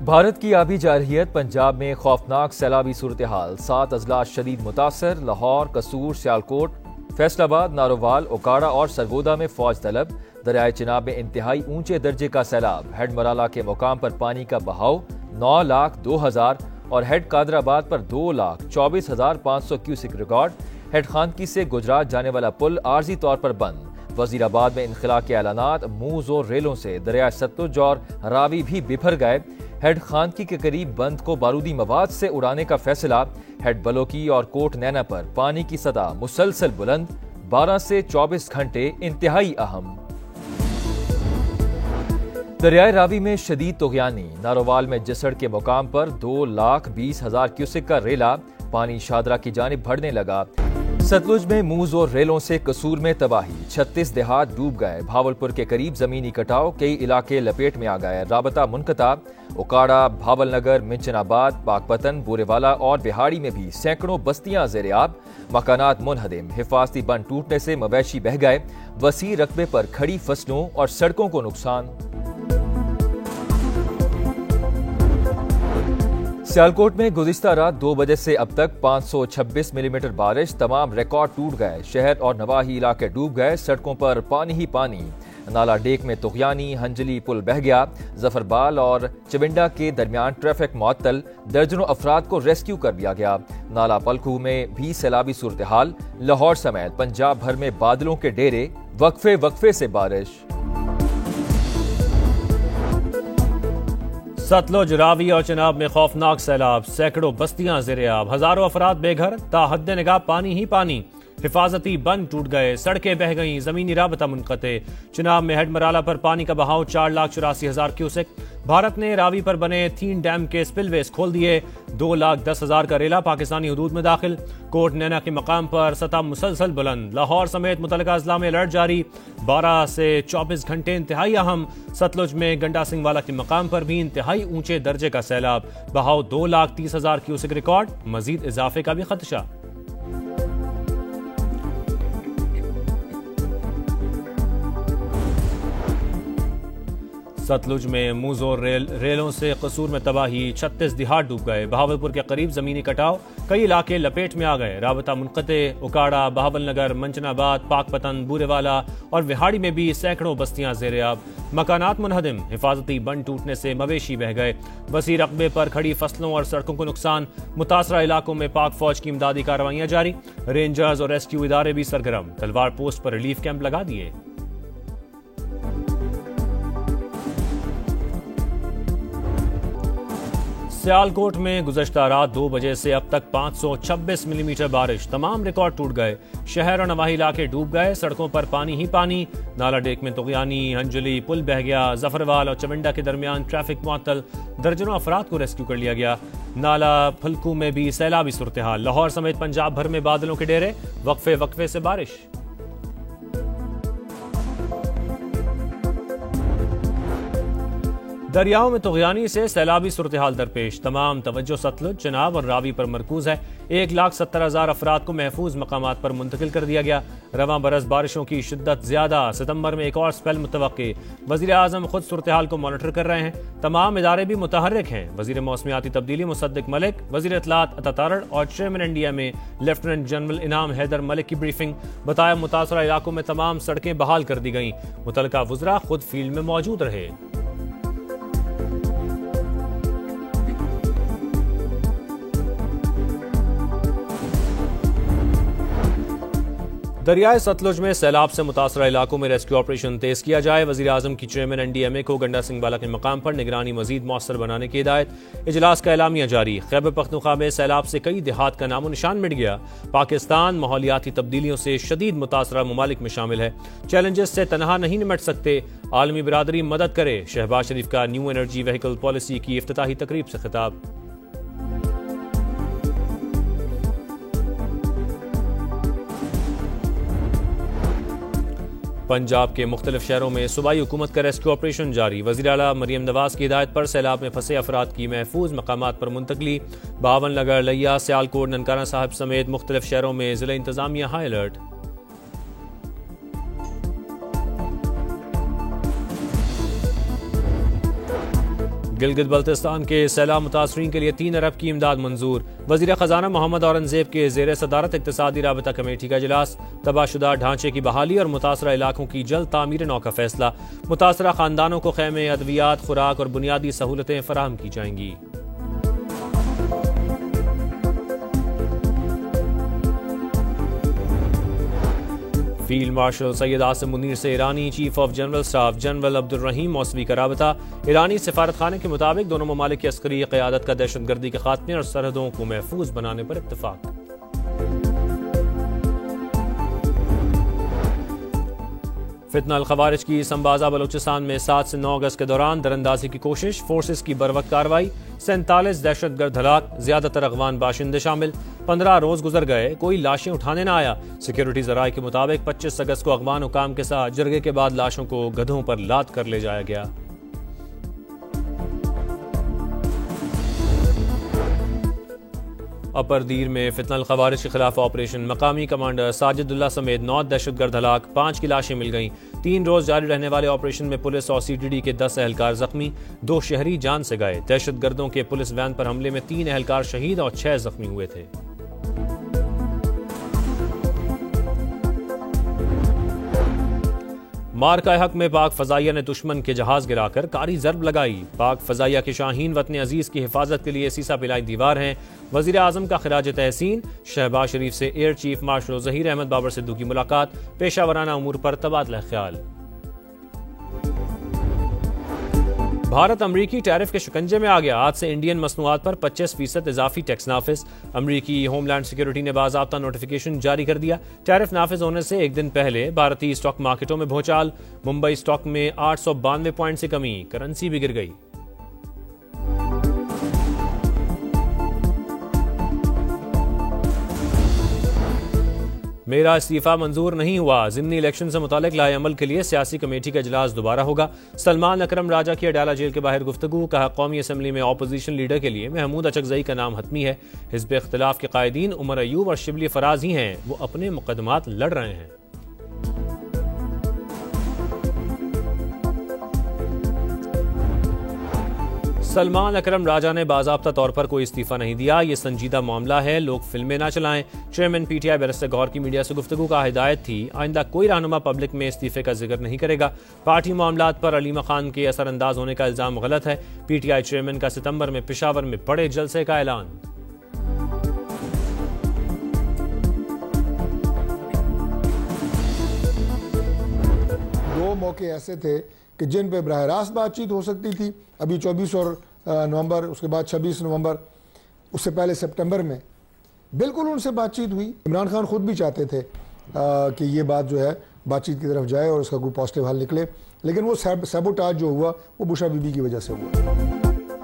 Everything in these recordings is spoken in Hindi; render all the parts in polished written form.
भारत की आबी जारहियत, पंजाब में खौफनाक सैलाबी सूरत हाल, 7 अजला शदीद मुतासर, लाहौर, कसूर, सियालकोट, फैसलाबाद, नारोवाल, ओकाड़ा और सरगोदा में फौज तलब। दरियाए चिनाब में इंतहाई ऊंचे दर्जे का सैलाब, हेड मराला के मुकाम पर पानी का बहाव 9,02,000 और हेड कादराबाद पर 2,24,500 क्यूसिक रिकॉर्ड। हेड खानकी से गुजरात जाने वाला पुल आर्जी तौर पर बंद। वजीराबाद में इनखला के ऐलानात, मूज और रेलों से दरिया सतलुज और रावी भी बिफर गए। हेड खानकी के करीब बंद को बारूदी मवाद से उड़ाने का फैसला। हेड बलोकी और कोट नैना पर पानी की सतह मुसलसल बुलंद, 12 से 24 घंटे इंतहाई अहम। दरियाए रावी में शदीद तुगयानी, नारोवाल में जसड़ के मुकाम पर 2,20,000 क्यूसिक का रेला, पानी शादरा की जानिब बढ़ने लगा। सतलुज में मूज और रेलों से कसूर में तबाही, 36 देहात डूब गए। भावलपुर के करीब जमीनी कटाव, कई इलाके लपेट में आ गए, राबता मुनकता। ओकाड़ा, भावलनगर, मिंचनाबाद, पाकपतन, बोरेवाला और बिहाड़ी में भी सैकड़ों बस्तियां ज़ेर-ए-आब, मकानात मुनहदिम। हिफाजती बंद टूटने से मवेशी बह गए, वसी रकबे पर खड़ी फसलों और सड़कों को नुकसान। सियालकोट में गुज़िश्ता रात 2 बजे से अब तक 526 मिलीमीटर बारिश, तमाम रिकॉर्ड टूट गए। शहर और नवाही इलाके डूब गए, सड़कों पर पानी ही पानी। नाला डेक में तुगयानी, हंजली पुल बह गया। जफरबाल और चविंडा के दरमियान ट्रैफिक मुअत्तल, दर्जनों अफराद को रेस्क्यू कर लिया गया। नाला पलखू में भी सैलाबी सूरत हाल, लाहौर समेत पंजाब भर में बादलों के डेरे, वक्फे वक्फे से बारिश। सतलुज, रावी और चिनाब में खौफनाक सैलाब, सैकड़ों बस्तियां ज़ेर-ए-आब, हजारों अफराद बेघर, ताहद्दे निगाह पानी ही पानी। हिफाजती बंद टूट गए, सड़कें बह गईं, जमीनी राबता मुनक़ते। चिनाब में हेड मराला पर पानी का बहाव 4,84,000 क्यूसेक। भारत ने रावी पर बने 3 डैम के स्पिलवेज खोल दिए। 2,10,000 का रेला पाकिस्तानी हदूद में दाखिल। कोट नैना के मकाम पर सतह मुसलसल बुलंद, लाहौर समेत मुतलका अजला में अलर्ट जारी, 12 से 24 घंटे इंतहाई अहम। सतलुज में गंडा सिंह वाला के मकाम पर भी इंतहाई ऊंचे दर्जे का सैलाब, बहाव 2,30,000 क्यूसेक रिकॉर्ड, मजीद इजाफे का भी खदशा। सतलुज में मूज और रेलों से कसूर में तबाही, 36 देहात डूब गए। बहावलपुर के करीब जमीनी कटाव, कई इलाके लपेट में आ गए, राबता मुनक़ते। ओकाड़ा, बहावलनगर, मंचनाबाद, पाकपतन, बूरेवाला और विहाड़ी में भी सैकड़ों बस्तियां ज़ेर-ए-आब, मकानात मुनहदिम। हिफाजती बंद टूटने से मवेशी बह गए, वसी रकबे पर खड़ी फसलों और सड़कों को नुकसान। मुतासरा इलाकों में पाक फौज की इमदादी कार्रवाइयां जारी, रेंजर्स और रेस्क्यू इदारे भी सरगर्म। तलवार पोस्ट पर रिलीफ कैंप लगा दिए। सियालकोट में गुज़श्ता रात 2 बजे से अब तक 526 मिलीमीटर बारिश, तमाम रिकॉर्ड टूट गए। शहर और नवाही इलाके डूब गए, सड़कों पर पानी ही पानी। नाला डेक में तुगयानी, हंजली पुल बह गया। जफरवाल और चविंडा के दरमियान ट्रैफिक मुअत्तल, दर्जनों अफराद को रेस्क्यू कर लिया गया। नाला फलकू में भी सैलाबी सूरत हाल, लाहौर समेत पंजाब भर में बादलों के डेरे, वक्फे वक्फे से बारिश। दरियाओं में तुगयानी से सैलाबी सूरत हाल दरपेश, तमाम तवज्जो सतलुज, चिनाब और रावी पर मरकूज है। 1,70,000 अफराद को महफूज मकामात पर मुंतकिल कर दिया गया। रवां बरस बारिशों की शिद्दत ज्यादा, सितंबर में एक और स्पेल मुतवक्की। वजीर आजम खुद सूरत हाल को मॉनिटर कर रहे हैं, तमाम इदारे भी मुतहर्रिक हैं। वजीर मौसमियाती तब्दीली मुसद्दिक मलिक, वजीर इत्तलात अता तारड़ और चेयरमैन एनडीए में लेफ्टिनेंट जनरल इनाम हैदर मलिक की ब्रीफिंग। बताया मुतासरा इलाकों में तमाम सड़कें बहाल कर दी गईं। मुतलका वज़रा खुद फील्ड में मौजूद रहे। दरियाए सतलुज में सैलाब से मुतासरा इलाकों में रेस्क्यू ऑपरेशन तेज किया जाए। वज़ीर आज़म की चेयरमैन एनडीएमए को गंडा सिंह वाला के मकाम पर निगरानी मजीद मौसर बनाने की हिदायत। इजलास का एलामिया जारी। खैबर पख्तूनख्वा में सैलाब से कई देहात का नामो निशान मिट गया। पाकिस्तान माहौलियाती तब्दीलियों से शदीद मुतासरा ममालिक में शामिल है, चैलेंजेस से तनहा नहीं निमट सकते, आलमी बिरादरी मदद करे। शहबाज शरीफ का न्यू एनर्जी व्हीकल पॉलिसी की इफ्तिताही तकरीब से खिताब। पंजाब के मुख्तलिफ शहरों में सूबाई हुकूमत का रेस्क्यू ऑपरेशन जारी। वज़ीर आला मरियम नवाज की हिदायत पर सैलाब में फंसे अफराद की महफूज मकामात पर मुंतकली। भावलनगर, लिया, सियालकोट, ननकाना साहिब समेत मुख्तलिफ शहरों में जिला इंतजामिया हाई अलर्ट। गिलगित बल्तिस्तान के सैलाब मुतासरीन के लिए 3 अरब की इमदाद मंजूर। वजीर खजाना मोहम्मद औरंगजेब के जेर सदारत इक्तिसादी राबता कमेटी का इजलास। तबाहशुदा ढांचे की बहाली और मुतासरा इलाकों की जल्द तामीर नौ का फैसला। मुतासरा खानदानों को खैमे, अद्वियात, खुराक और बुनियादी सहूलतें फराहम की जाएंगी। फील्ड मार्शल सैयद आसिम मुनीर से ईरानी chief of general staff general Abdul Rahim Mousavi का राबता। ईरानी सिफारत खाने के मुताबिक दोनों ममालिक की अस्करी क़यादत का दहशतगर्दी के खात्मे और सरहदों को महफूज बनाने पर इत्तफाक। फितना अल-खवारिज की संबाजा बलूचिस्तान में 7 से 9 अगस्त के दौरान दरअंदाजी की कोशिश, फोर्सेस की बरवक्त कार्रवाई, 47 दहशतगर्द हलाक, ज्यादातर अगवान बाशिंदे शामिल। 15 रोज गुजर गए, कोई लाशें उठाने न आया। सिक्योरिटी जराये के मुताबिक 25 अगस्त को अगवान हुकाम के साथ जरगे के बाद लाशों को गधों पर लाद कर ले जाया गया। अपर दीर में फितना अल-खवारिज के खिलाफ ऑपरेशन, मकामी कमांडर साजिदुल्लाह समेत 9 दहशतगर्द हलाक, 5 की लाशें मिल गईं। 3 रोज जारी रहने वाले ऑपरेशन में पुलिस और CTD के 10 एहलकार जख्मी, 2 शहरी जान से गए। दहशतगर्दों के पुलिस वैन पर हमले में 3 एहलकार शहीद और 6 जख्मी हुए थे। मार्का हक में पाक फजाइया ने दुश्मन के जहाज गिराकर कारी जरब लगाई। पाक फजाइया के शाहीन वतन अजीज की हिफाजत के लिए सीसा पिलाई दीवार हैं। वजीर आजम का खिराज तहसीन। शहबाज शरीफ से air chief marshal Zaheer Ahmed Babar Sidhu की मुलाकात, पेशावराना उमूर पर तबादला ख्याल। भारत अमरीकी टैरिफ के शिकंजे में आ गया। आज से इंडियन मसनूआत पर 25% इजाफी टैक्स नाफिज। अमरीकी होमलैंड सिक्योरिटी ने बाज़ाब्ता नोटिफिकेशन जारी कर दिया। टैरिफ नाफिज होने से एक दिन पहले भारतीय स्टॉक मार्केटों में भूचाल। मुंबई स्टॉक में 892 पॉइंट से कमी, करेंसी भी गिर गई। मेरा इस्तीफा मंजूर नहीं हुआ। ज़िमनी इलेक्शन से मुतालिक लाए अमल के लिए सियासी कमेटी का इजलास दोबारा होगा। सलमान अकरम राजा की अडाला जेल के बाहर गुफ्तगू। कहा, कौमी असम्बली में ऑपोजिशन लीडर के लिए महमूद अचकजई का नाम हतमी है। हिज़्ब इख्तिलाफ के कायदीन उमर अयूब और शिबली फराज ही हैं, वो अपने मुकदमात लड़ रहे हैं। सलमान अकरम राजा ने बाज़ाब्ता तौर पर कोई इस्तीफा नहीं दिया। ये संजीदा मामला है, लोग फिल्में ना चलाएं। चेयरमैन PTI बैरिस्टर गौर की मीडिया से गुफ्तगू का हिदायत थी, आइंदा कोई रहनुमा पब्लिक में इस्तीफे का जिक्र नहीं करेगा। पार्टी मामलात पर अलीमा खान के असरअंदाज होने का इल्जाम गलत है। PTI चेयरमैन का सितंबर में पेशावर में बड़े जलसे का ऐलान। दो मौके ऐसे थे कि जिन पे बराह रास्त बातचीत हो सकती थी। अभी 24 और नवंबर, उसके बाद 26 नवंबर, उससे पहले सितंबर में बिल्कुल उनसे बातचीत हुई। इमरान खान खुद भी चाहते थे कि ये बात जो है बातचीत की तरफ जाए और उसका कोई पॉजिटिव हल निकले, लेकिन वो सैबोटाज जो हुआ वो बुशरा बीबी की वजह से हुआ।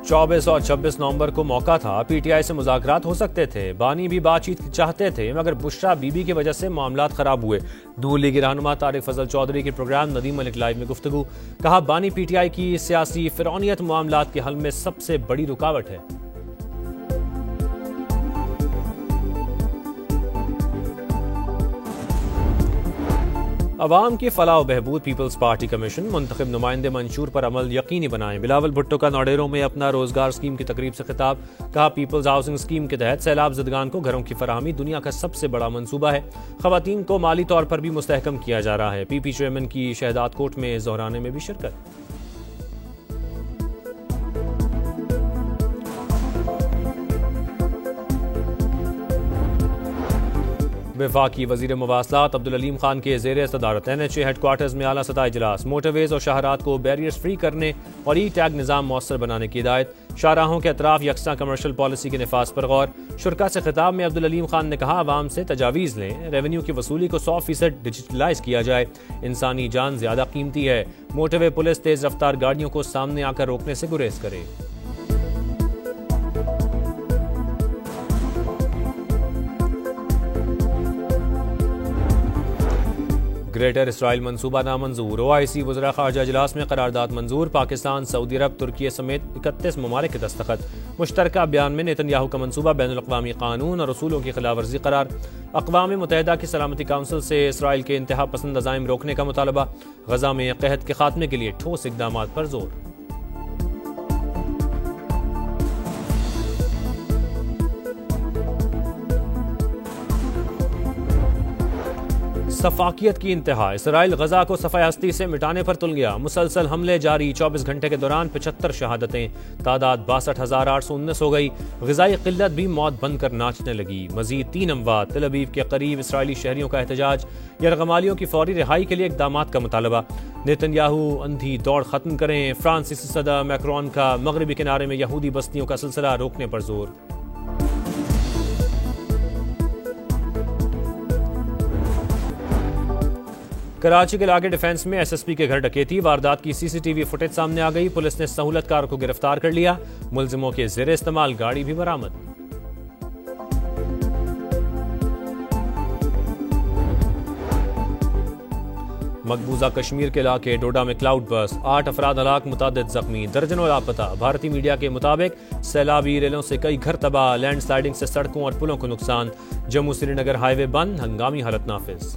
24 और 26 नवंबर को मौका था, PTI से मुज़ाकरात हो सकते थे। बानी भी बातचीत चाहते थे, मगर बुशरा बीबी की वजह से मामलात खराब हुए। नून लीग रहनुमा तारिक फजल चौधरी के प्रोग्राम नदीम मलिक लाइव में गुफ्तगू। कहा, बानी PTI की सियासी फिरौनियत मामलात के हल में सबसे बड़ी रुकावट है। अवाम की फलाह व बहबूद पीपल्स पार्टी कमीशन मुंतखब नुमाइंदे मंशूर पर अमल यकीनी बनाएं। बिलावल भुट्टो का नौडेरों में अपना रोजगार स्कीम की तकरीब से खिताब। कहा, पीपल्स हाउसिंग स्कीम के तहत सैलाब ज़दगान को घरों की फराहमी दुनिया का सबसे बड़ा मंसूबा है। खवातीन को माली तौर पर भी मुस्तहकम किया जा रहा है। PP चेयरमैन की शहदाद कोट में ज़ोहराने में भी शिरकत। वफाकी वजीर मवासलात अब्दुल अलीम खान के ज़ेर सदारत NHA हेडक्वार्टर्स में आला सतह इजलास। मोटरवेज और शाहरात को बैरियर्स फ्री करने और E-टैग निज़ाम मौसर बनाने की हिदायत। शाहराहों के अतराफ यकसा कमर्शल पॉलिसी के निफाज पर गौर। शुरका से खिताब में अब्दुल अलीम खान ने कहा, आवाम से तजावीज़ लें, रेवेन्यू की वसूली को 100% डिजिटलाइज किया जाए। इंसानी जान ज्यादा कीमती है। मोटरवे पुलिस तेज रफ्तार गाड़ियों को सामने आकर रोकने से गुरेज करे। ग्रेटर इसराइल मंसूबा नामंजूर। OIC वज़रा ख़ारजा इजलास में करारदाद मंजूर। पाकिस्तान, सऊदी अरब, तुर्की समेत 31 ममालिक के दस्तखत। मुश्तरका बयान में नेतन्याहू का मंसूबा बैनुल-अक़वामी कानून और रसूलों की खिलाफवर्जी करार। अक़वाम मुत्तहिदा की सलामती काउंसिल से इसराइल के इंतहा पसंद अज़ाइम रोकने का मुतालबा। गज़ा में क़हत के खात्मे के लिए ठोस इक़दामात पर जोर। सफाकियत की इंतहा। इसराइल गजा को सफ़ाई हस्ती से मिटाने पर तुल गया। मुसलसल हमले जारी, 24 घंटे के दौरान 75 शहादतें, तादाद 62,819 हो गई। ग़िज़ाई क़िल्लत भी मौत बनकर नाचने लगी। मजीद 3 अमवात। तेल अवीव के करीब इसराइली शहरियों का एहतजाज। यरगमालियों की फौरी रिहाई के लिए इक़दामात का मुतालबा। नेतन्याहू अंधी दौड़ ख़त्म करें। फ्रांसीसी सदर मैक्रोन का मगरबी किनारे में यहूदी बस्तियों का सिलसिला रोकने पर जोर। कराची के इलाके डिफेंस में एसएसपी के घर डकैती। वारदात की सीसीटीवी फुटेज सामने आ गई। पुलिस ने सहूलतकार को गिरफ्तार कर लिया। मुलजिमों के ज़ेरे इस्तेमाल गाड़ी भी बरामद। मकबूजा कश्मीर के इलाके डोडा में क्लाउड बर्स्ट, 8 अफराद हलाक, मुतादिद जख्मी, दर्जनों लापता। भारतीय मीडिया के मुताबिक सैलाबी रेलों से कई घर तबाह, लैंडस्लाइडिंग से सड़कों और पुलों को नुकसान। जम्मू श्रीनगर हाईवे बंद, हंगामी हालत नाफिज।